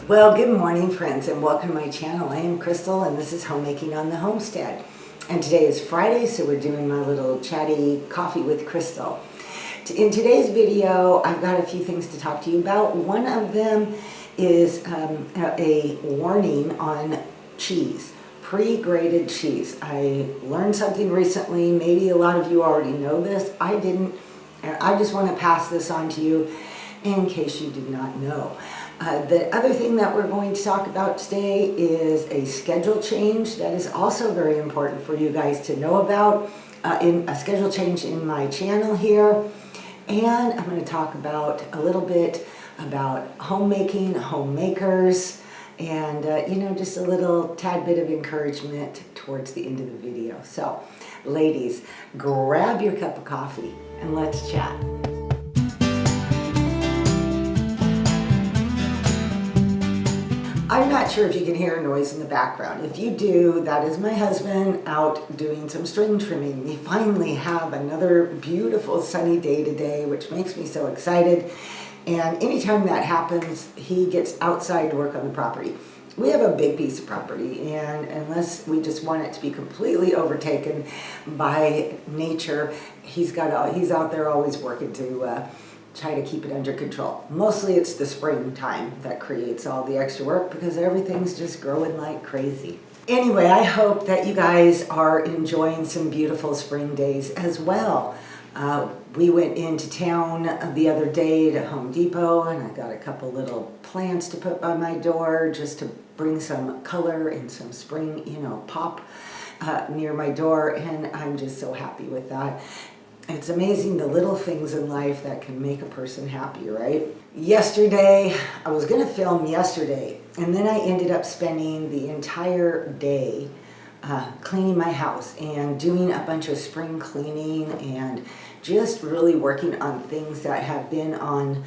Well, good morning, friends, and welcome to my channel. I am Crystal, and this is Homemaking on the Homestead. And today is Friday, so we're doing my little chatty coffee with Crystal. In today's video, I've got a few things to talk to you about. One of them is a warning on cheese, pre-grated cheese. I learned something recently. Maybe a lot of you already know this. I didn't, and I just want to pass this on to you in case you did not know. The other thing that we're going to talk about today is a schedule change that is also very important for you guys to know about, in a schedule change in my channel here. And I'm going to talk about a little bit about homemaking, homemakers, and just a little tad bit of encouragement towards the end of the video. So ladies, grab your cup of coffee and let's chat. I'm not sure if you can hear a noise in the background. If you do, that is my husband out doing some string trimming. We finally have another beautiful sunny day today, which makes me so excited. And anytime that happens, he gets outside to work on the property. We have a big piece of property, and unless we just want it to be completely overtaken by nature, he's out there always working to try to keep it under control. Mostly it's the springtime that creates all the extra work because everything's just growing like crazy. Anyway, I hope that you guys are enjoying some beautiful spring days as well. We went into town the other day to Home Depot, and I got a couple little plants to put by my door just to bring some color and some spring, pop near my door, and I'm just so happy with that. It's amazing the little things in life that can make a person happy, right? Yesterday, I was going to film yesterday, and then I ended up spending the entire day cleaning my house and doing a bunch of spring cleaning and just really working on things that have been on,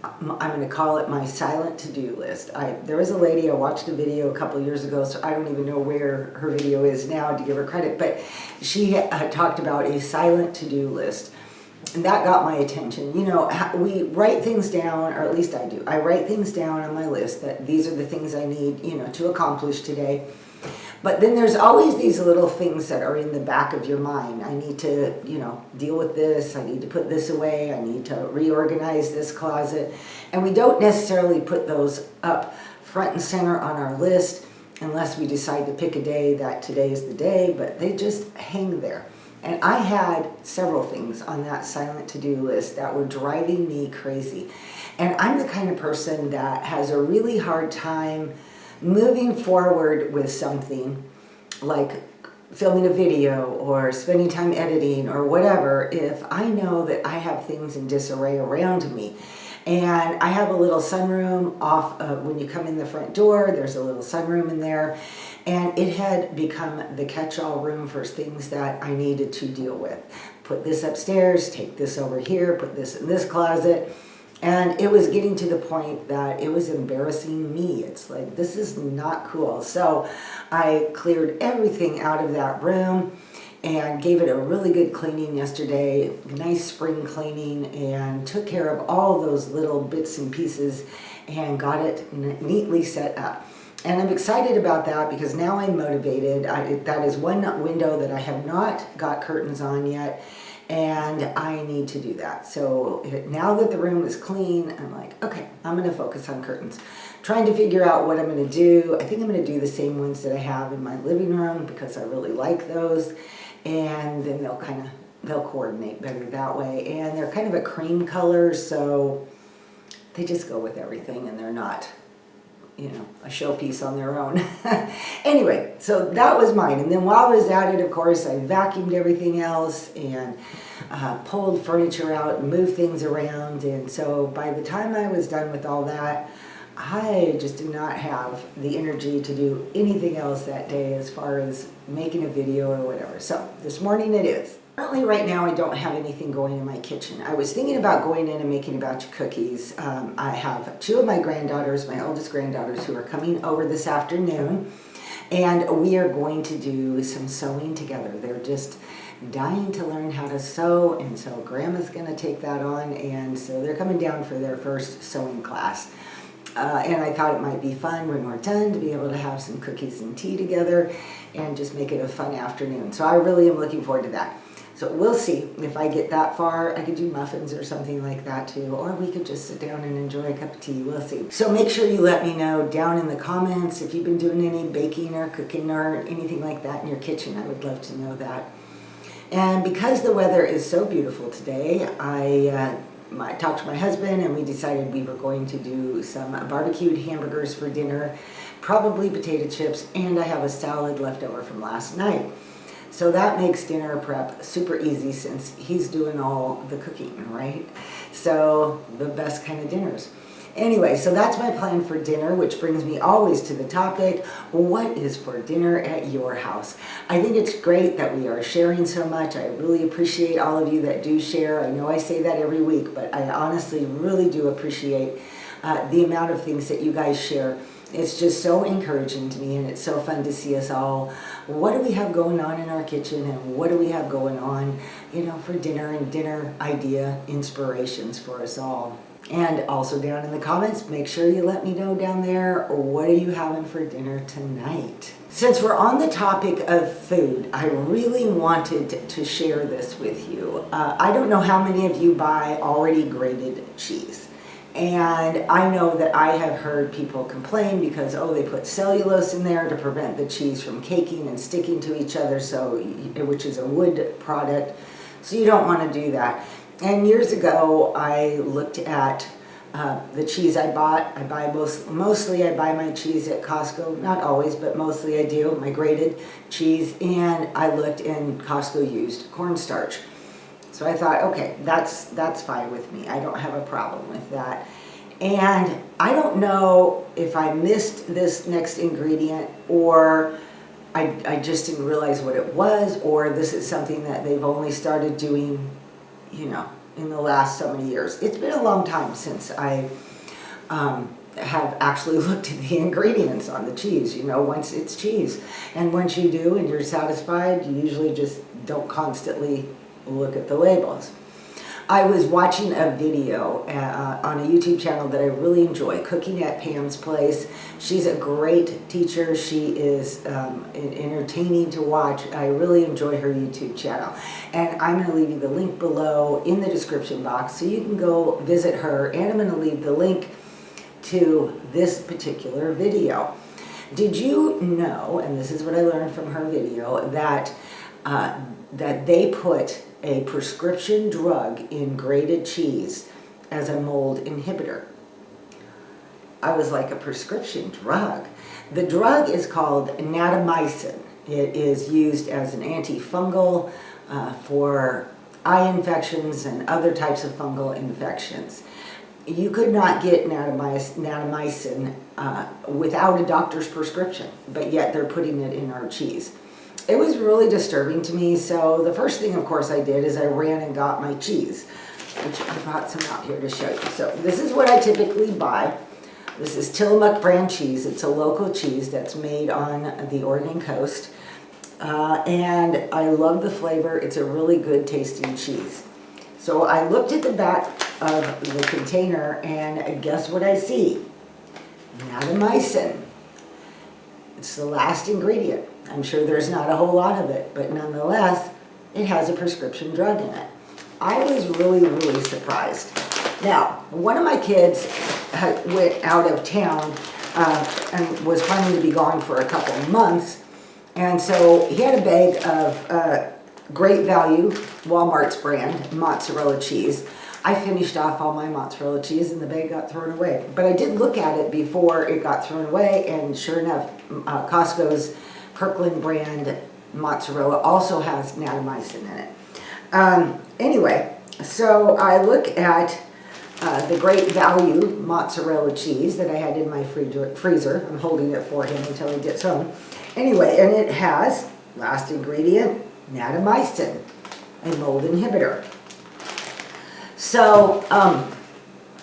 I'm going to call it my silent to-do list. There was a lady, I watched a video a couple of years ago, so I don't even know where her video is now to give her credit, but she talked about a silent to-do list. And that got my attention. We write things down, or at least I do. I write things down on my list that these are the things I need, to accomplish today. But then there's always these little things that are in the back of your mind. I need to, deal with this. I need to put this away. I need to reorganize this closet. And we don't necessarily put those up front and center on our list unless we decide to pick a day that today is the day, but they just hang there. And I had several things on that silent to-do list that were driving me crazy. And I'm the kind of person that has a really hard time moving forward with something like filming a video or spending time editing or whatever if I know that I have things in disarray around me. And I have a little sunroom off when you come in the front door. There's a little sunroom in there, and it had become the catch-all room for things that I needed to deal with. Put this upstairs, take this over here, put this in this closet. And it was getting to the point that it was embarrassing me. It's like, this is not cool. So I cleared everything out of that room and gave it a really good cleaning yesterday, nice spring cleaning, and took care of all those little bits and pieces and got it neatly set up. And I'm excited about that because now I'm motivated. That is one window that I have not got curtains on yet. And I need to do that. So now that the room is clean, I'm like, okay, I'm going to focus on curtains. Trying to figure out what I'm going to do. I think I'm going to do the same ones that I have in my living room because I really like those. And then they'll coordinate better that way. And they're kind of a cream color, so they just go with everything, and they're not, a showpiece on their own. Anyway, so that was mine. And then while I was at it, of course, I vacuumed everything else and pulled furniture out and moved things around. And so by the time I was done with all that, I just did not have the energy to do anything else that day as far as making a video or whatever. So this morning it is. Currently right now I don't have anything going in my kitchen. I was thinking about going in and making a batch of cookies. I have two of my granddaughters, my oldest granddaughters, who are coming over this afternoon, and we are going to do some sewing together. They're just dying to learn how to sew, and so Grandma's going to take that on, and so they're coming down for their first sewing class. And I thought it might be fun when we're done to be able to have some cookies and tea together and just make it a fun afternoon. So I really am looking forward to that. So we'll see if I get that far. I could do muffins or something like that too, or we could just sit down and enjoy a cup of tea. We'll see. So make sure you let me know down in the comments if you've been doing any baking or cooking or anything like that in your kitchen. I would love to know that. And because the weather is so beautiful today, I talked to my husband and we decided we were going to do some barbecued hamburgers for dinner, probably potato chips, and I have a salad left over from last night. So that makes dinner prep super easy since he's doing all the cooking, right? So the best kind of dinners. Anyway, so that's my plan for dinner, which brings me always to the topic, what is for dinner at your house? I think it's great that we are sharing so much. I really appreciate all of you that do share. I know I say that every week, but I honestly really do appreciate the amount of things that you guys share. It's just so encouraging to me, and it's so fun to see us all. What do we have going on in our kitchen, and what do we have going on, for dinner and dinner idea inspirations for us all. And also down in the comments, make sure you let me know down there, what are you having for dinner tonight? Since we're on the topic of food, I really wanted to share this with you. I don't know how many of you buy already grated cheese. And I know that I have heard people complain because, they put cellulose in there to prevent the cheese from caking and sticking to each other, which is a wood product. So you don't want to do that. And years ago, I looked at the cheese I bought. Mostly I buy my cheese at Costco. Not always, but mostly I do, my grated cheese. And I looked, and Costco used cornstarch. So I thought, okay, that's fine with me. I don't have a problem with that. And I don't know if I missed this next ingredient, or I just didn't realize what it was, or this is something that they've only started doing, in the last so many years. It's been a long time since I have actually looked at the ingredients on the cheese, once it's cheese. And once you do and you're satisfied, you usually just don't constantly look at the labels. I was watching a video on a YouTube channel that I really enjoy, Cooking at Pam's Place. She's a great teacher. She is entertaining to watch. I really enjoy her YouTube channel. And I'm going to leave you the link below in the description box so you can go visit her. And I'm going to leave the link to this particular video. Did you know, and this is what I learned from her video, that they put a prescription drug in grated cheese as a mold inhibitor? I was like, a prescription drug? The drug is called natamycin. It is used as an antifungal for eye infections and other types of fungal infections. You could not get natamycin without a doctor's prescription, but yet they're putting it in our cheese. It was really disturbing to me, so the first thing, of course, I did is I ran and got my cheese, which I brought some out here to show you. So this is what I typically buy. This is Tillamook brand cheese. It's a local cheese that's made on the Oregon coast, and I love the flavor. It's a really good tasting cheese. So I looked at the back of the container, and guess what I see? Natamycin. It's the last ingredient. I'm sure there's not a whole lot of it, but nonetheless, it has a prescription drug in it. I was really, really surprised. Now, one of my kids went out of town and was planning to be gone for a couple of months, and so he had a bag of great value, Walmart's brand, mozzarella cheese. I finished off all my mozzarella cheese and the bag got thrown away. But I did look at it before it got thrown away, and sure enough, Costco's Kirkland brand mozzarella also has natamycin in it. Anyway, so I look at the great value mozzarella cheese that I had in my freezer. I'm holding it for him until he gets home. Anyway, and it has, last ingredient, natamycin, a mold inhibitor. So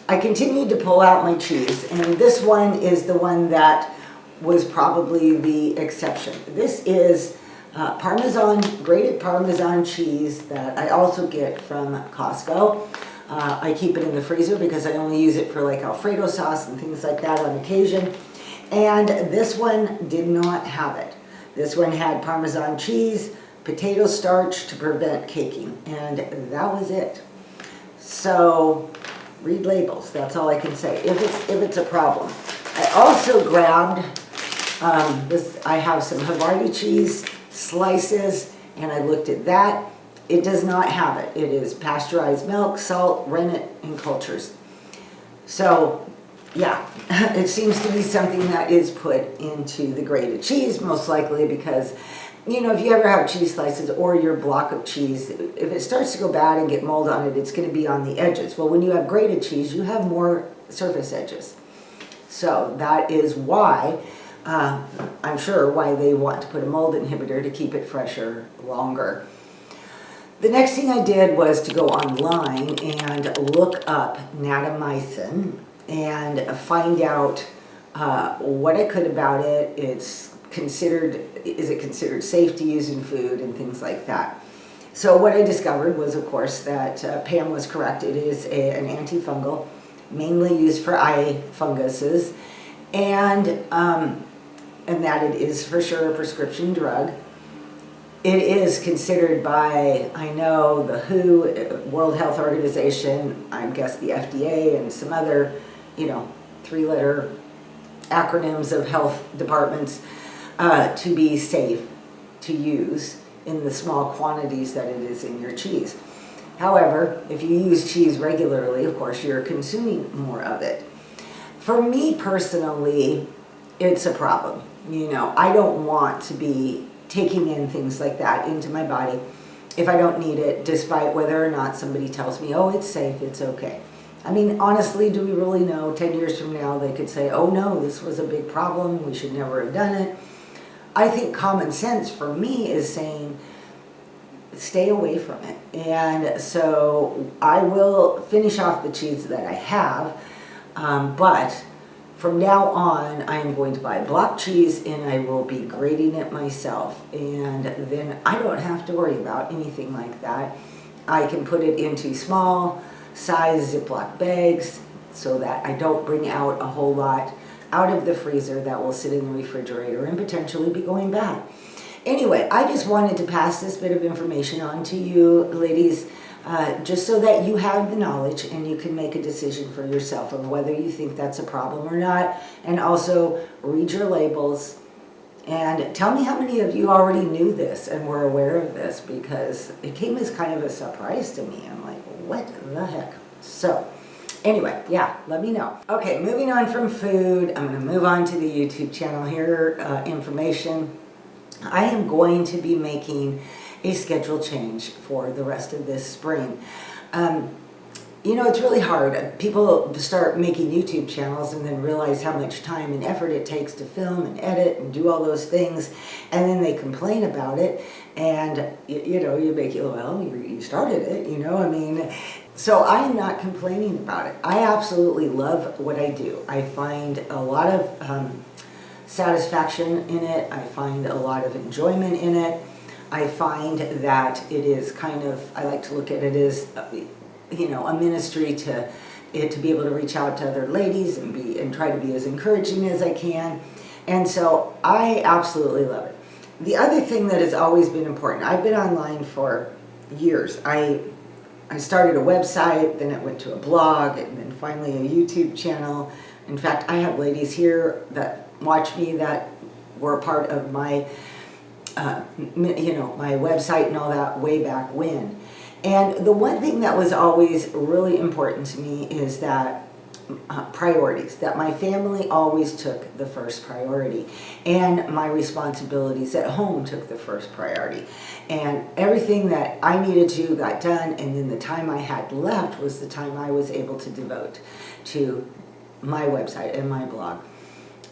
I continued to pull out my cheese, and this one is the one that was probably the exception. This is grated Parmesan cheese that I also get from Costco. I keep it in the freezer because I only use it for like Alfredo sauce and things like that on occasion. And this one did not have it. This one had Parmesan cheese, potato starch to prevent caking, and that was it. So read labels, that's all I can say, if it's a problem. I also grabbed I have some Havarti cheese slices, and I looked at that. It does not have it. It is pasteurized milk, salt, rennet, and cultures. So, yeah, it seems to be something that is put into the grated cheese, most likely because, you know, if you ever have cheese slices or your block of cheese, if it starts to go bad and get mold on it, it's going to be on the edges. Well, when you have grated cheese, you have more surface edges. So that is why, I'm sure, why they want to put a mold inhibitor to keep it fresher longer. The next thing I did was to go online and look up natamycin and find out what I could about it. Is it considered safe to use in food and things like that. So what I discovered was, of course, that Pam was correct. It is an antifungal, mainly used for eye funguses, and that it is for sure a prescription drug. It is considered by, I know, the WHO, World Health Organization, I guess the FDA, and some other, you know, 3-letter acronyms of health departments, to be safe to use in the small quantities that it is in your cheese. However, if you use cheese regularly, of course, you're consuming more of it. For me personally, it's a problem. You know, I don't want to be taking in things like that into my body if I don't need it, despite whether or not somebody tells me, oh, it's safe, it's okay. I mean, honestly, do we really know? 10 years from now, they could say, oh no, this was a big problem, we should never have done it. I think common sense for me is saying, stay away from it. And so I will finish off the cheese that I have, but from now on, I am going to buy block cheese and I will be grating it myself. And then I don't have to worry about anything like that. I can put it into small size Ziploc bags so that I don't bring out a whole lot out of the freezer that will sit in the refrigerator and potentially be going bad. Anyway, I just wanted to pass this bit of information on to you, ladies, just so that you have the knowledge and you can make a decision for yourself of whether you think that's a problem or not. And also read your labels and tell me how many of you already knew this and were aware of this, because it came as kind of a surprise to me. I'm like, what the heck? So anyway, yeah, let me know. Okay, moving on from food, I'm going to move on to the YouTube channel here, information. I am going to be making a schedule change for the rest of this spring. You know, it's really hard. People start making YouTube channels and then realize how much time and effort it takes to film and edit and do all those things, and then they complain about it, and you know, you make it, well, you started it, you know, I mean, so I am not complaining about it. I absolutely love what I do. I find a lot of satisfaction in it. I find a lot of enjoyment in it. I find that it is kind of, I like to look at it as, you know, a ministry to be able to reach out to other ladies and try to be as encouraging as I can. And so I absolutely love it. The other thing that has always been important, I've been online for years. I started a website, then it went to a blog, and then finally a YouTube channel. In fact, I have ladies here that watch me that were a part of my you know, my website and all that way back when. And the one thing that was always really important to me is that priorities, that my family always took the first priority, and my responsibilities at home took the first priority, and everything that I needed to got done, and then the time I had left was the time I was able to devote to my website and my blog.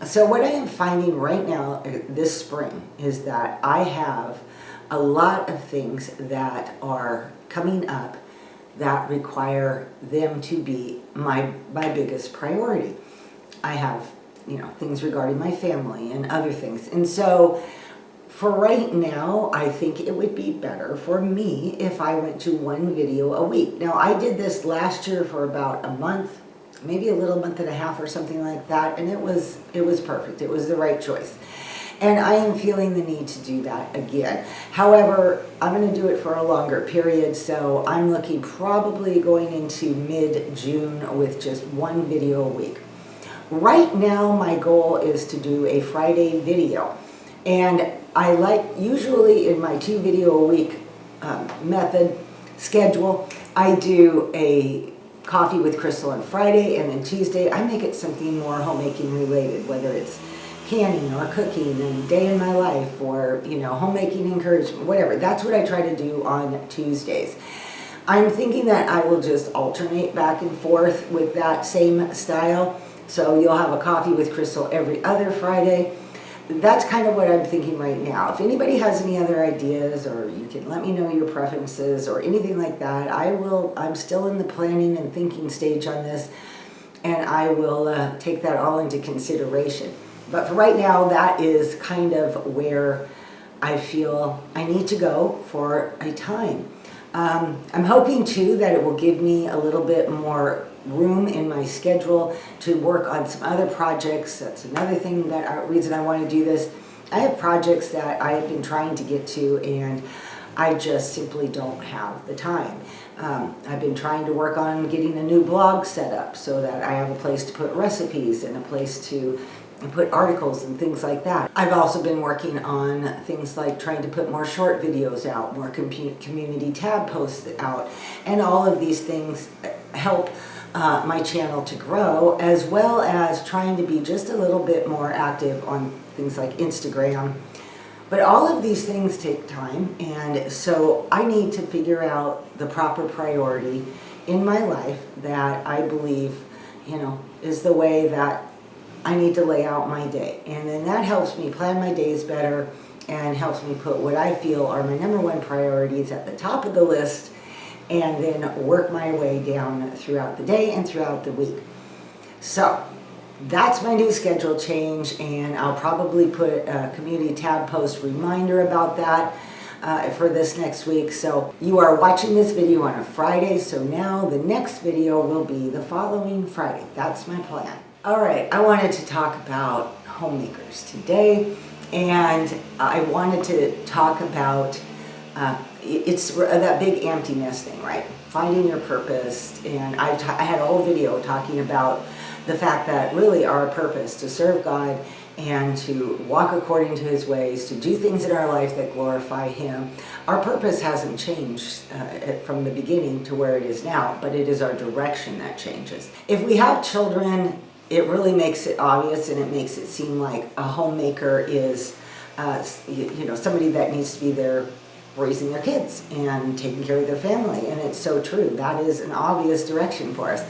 So what I am finding right now this spring is that I have a lot of things that are coming up that require them to be my biggest priority. I have, you know, things regarding my family and other things. And so for right now, I think it would be better for me if I went to one video a week. Now, I did this last year for about a month, maybe a little month and a half or something like that, and it was perfect. It was the right choice. And I am feeling the need to do that again. However, I'm going to do it for a longer period, so I'm looking probably going into mid-June with just one video a week. Right now, my goal is to do a Friday video. And I usually in my 2 video a week method schedule, I do a coffee with Crystal on Friday, and then Tuesday I make it something more homemaking related, whether it's canning or cooking and day in my life or, homemaking encouragement, whatever. That's what I try to do on Tuesdays. I'm thinking that I will just alternate back and forth with that same style. So you'll have a coffee with Crystal every other Friday. That's kind of what I'm thinking right now. If anybody has any other ideas, or you can let me know your preferences or anything like that, I'm still in the planning and thinking stage on this, and I will take that all into consideration. But for right now, that is kind of where I feel I need to go for a time. I'm hoping too that it will give me a little bit more room in my schedule to work on some other projects. That's another thing reason I want to do this. I have projects that I have been trying to get to, and I just simply don't have the time. I've been trying to work on getting a new blog set up so that I have a place to put recipes and a place to put articles and things like that. I've also been working on things like trying to put more short videos out, more community tab posts out, and all of these things help my channel to grow, as well as trying to be just a little bit more active on things like Instagram. But all of these things take time, and so I need to figure out the proper priority in my life that I believe, is the way that I need to lay out my day. And then that helps me plan my days better and helps me put what I feel are my number one priorities at the top of the list, and then work my way down throughout the day and throughout the week. So that's my new schedule change, and I'll probably put a community tab post reminder about that for this next week. So you are watching this video on a Friday, so now the next video will be the following Friday. That's my plan. All right, I wanted to talk about homemakers today, and I wanted to talk about it's that big emptiness thing, right? Finding your purpose. And I had a whole video talking about the fact that really our purpose to serve God and to walk according to His ways, to do things in our life that glorify Him. Our purpose hasn't changed from the beginning to where it is now, but it is our direction that changes. If we have children, it really makes it obvious, and it makes it seem like a homemaker is somebody that needs to be there raising their kids and taking care of their family, and it's so true. That is an obvious direction for us.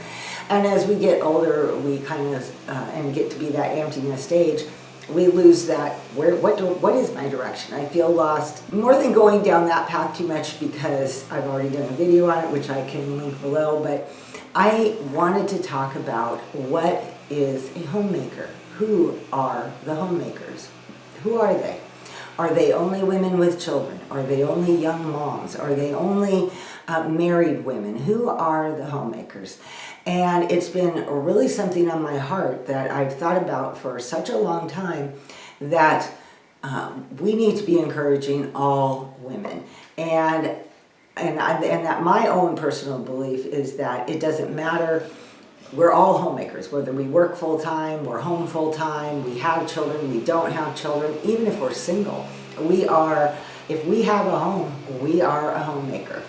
And as we get older, we kind of and get to be that emptiness stage, we lose that. What is my direction? I feel lost. More than going down that path too much, because I've already done a video on it, which I can link below. But I wanted to talk about what is a homemaker. Who are the homemakers? Who are they? Are they only women with children? Are they only young moms? Are they only married women? Who are the homemakers? And it's been really something on my heart that I've thought about for such a long time, that we need to be encouraging all women. And that my own personal belief is that it doesn't matter. We're all homemakers, whether we work full-time, we're home full-time, we have children, we don't have children, even if we're single. If we have a home, we are a homemaker.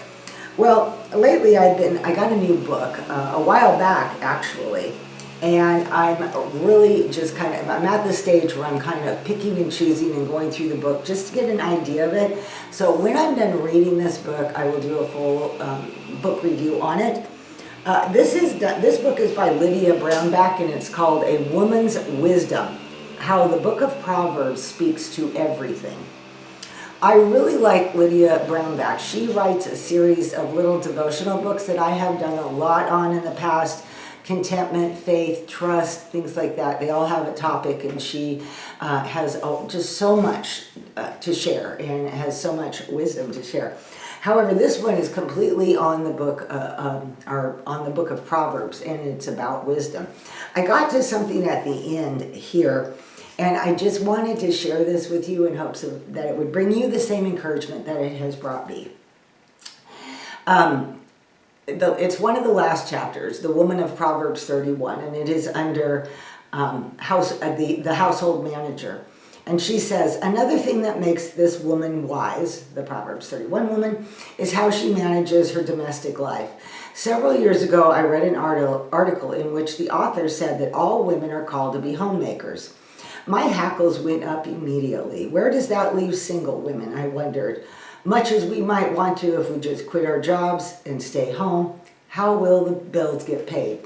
Well, lately I got a new book, a while back actually, and I'm really I'm at the stage where I'm kind of picking and choosing and going through the book just to get an idea of it. So when I'm done reading this book, I will do a full book review on it. This book is by Lydia Brownback, and it's called A Woman's Wisdom: How the Book of Proverbs Speaks to Everything. I really like Lydia Brownback. She writes a series of little devotional books that I have done a lot on in the past, contentment, faith, trust, things like that. They all have a topic, and she has just so much to share and has so much wisdom to share. However, this one is completely on the book, or on the book of Proverbs, and it's about wisdom. I got to something at the end here, and I just wanted to share this with you in hopes that it would bring you the same encouragement that it has brought me. It's one of the last chapters, the woman of Proverbs 31, and it is under the household manager. And she says, another thing that makes this woman wise, the Proverbs 31 woman, is how she manages her domestic life. Several years ago, I read an article in which the author said that all women are called to be homemakers. My hackles went up immediately. Where does that leave single women, I wondered. Much as we might want to if we just quit our jobs and stay home, how will the bills get paid?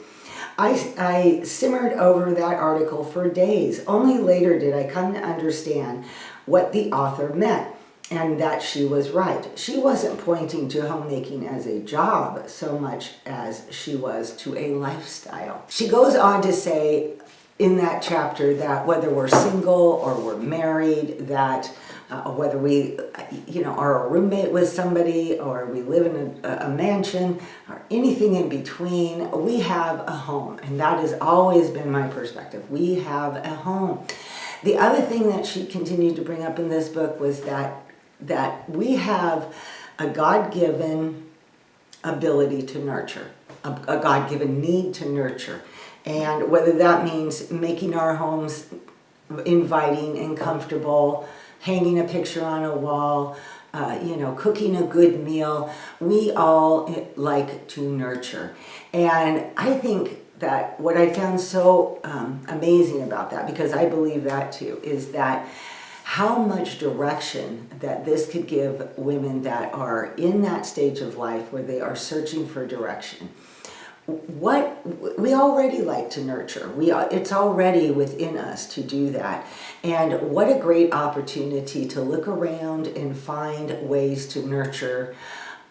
I simmered over that article for days. Only later did I come to understand what the author meant, and that she was right. She wasn't pointing to homemaking as a job so much as she was to a lifestyle. She goes on to say in that chapter that whether we're single or we're married, that whether we, are a roommate with somebody or we live in a mansion or anything in between, we have a home. And that has always been my perspective. We have a home. The other thing that she continued to bring up in this book was that we have a God-given ability to nurture, a God-given need to nurture. And whether that means making our homes inviting and comfortable, hanging a picture on a wall, cooking a good meal, we all like to nurture. And I think that what I found so amazing about that, because I believe that too, is that how much direction that this could give women that are in that stage of life where they are searching for direction. What we already like to nurture. It's already within us to do that. And what a great opportunity to look around and find ways to nurture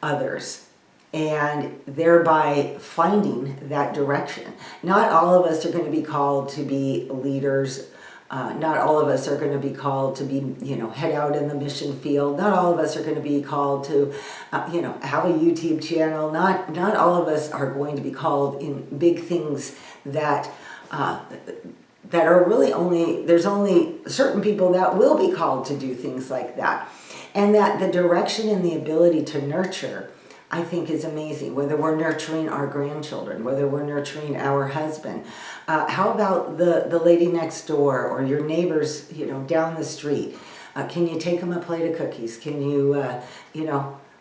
others, and thereby finding that direction. Not all of us are going to be called to be leaders. Not all of us are going to be called to be, head out in the mission field. Not all of us are going to be called to, have a YouTube channel. Not all of us are going to be called in big things that are really there's only certain people that will be called to do things like that. And that the direction and the ability to nurture, I think, is amazing. Whether we're nurturing our grandchildren, whether we're nurturing our husband. How about the lady next door or your neighbors, down the street? Can you take them a plate of cookies? Can you,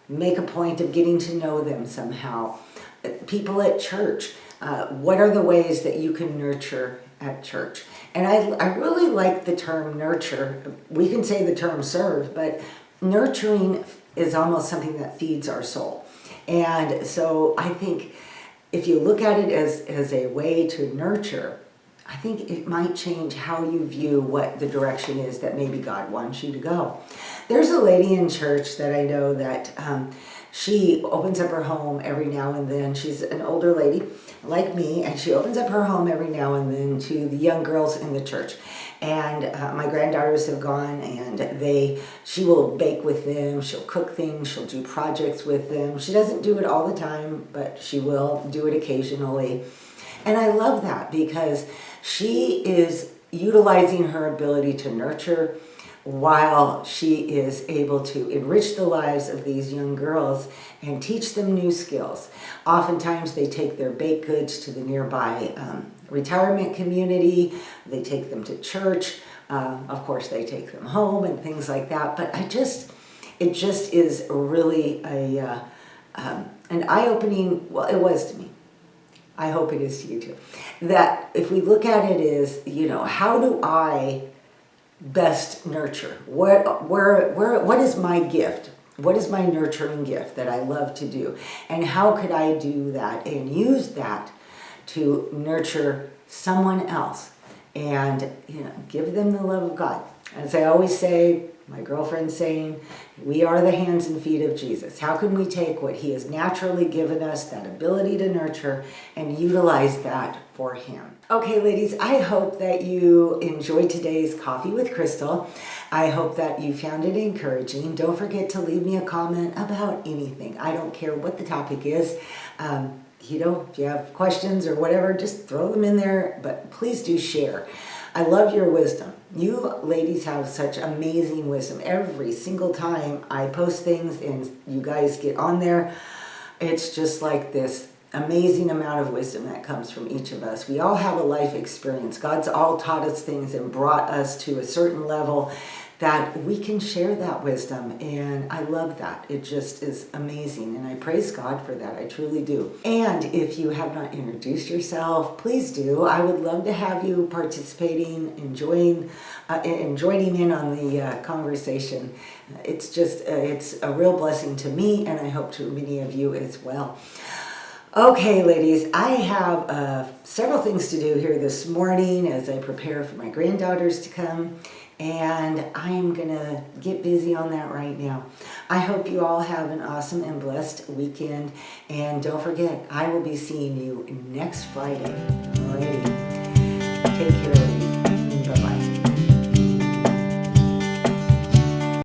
make a point of getting to know them somehow? People at church, what are the ways that you can nurture at church? And I really like the term nurture. We can say the term serve, but nurturing is almost something that feeds our soul. And so I think if you look at it as a way to nurture, I think it might change how you view what the direction is that maybe God wants you to go. There's a lady in church that I know that she opens up her home every now and then. She's an older lady like me, and she opens up her home every now and then to the young girls in the church. And my granddaughters have gone, and she will bake with them, she'll cook things, she'll do projects with them. She doesn't do it all the time, but she will do it occasionally. And I love that because she is utilizing her ability to nurture while she is able to enrich the lives of these young girls and teach them new skills. Oftentimes they take their baked goods to the nearby retirement community, they take them to church, of course they take them home and things like that, but it just is really an eye-opening, well, it was to me. I hope it is to you too. That if we look at it as, how do I best nurture? What is my gift? What is my nurturing gift that I love to do? And how could I do that and use that to nurture someone else and, give them the love of God? As I always say, my girlfriend's saying, we are the hands and feet of Jesus. How can we take what he has naturally given us, that ability to nurture, and utilize that for him? Okay, ladies, I hope that you enjoyed today's Coffee with Crystal. I hope that you found it encouraging. Don't forget to leave me a comment about anything. I don't care what the topic is. If you have questions or whatever, just throw them in there, but please do share. I love your wisdom. You ladies have such amazing wisdom. Every single time I post things and you guys get on there, it's just like this amazing amount of wisdom that comes from each of us. We all have a life experience. God's all taught us things and brought us to a certain level that we can share that wisdom, and I love that. It just is amazing, and I praise God for that. I truly do. And if you have not introduced yourself, please do. I would love to have you participating, joining in on the conversation. It's a real blessing to me, and I hope to many of you as well. Okay, ladies, I have several things to do here this morning as I prepare for my granddaughters to come. And I'm going to get busy on that right now. I hope you all have an awesome and blessed weekend. And don't forget, I will be seeing you next Friday. Alrighty.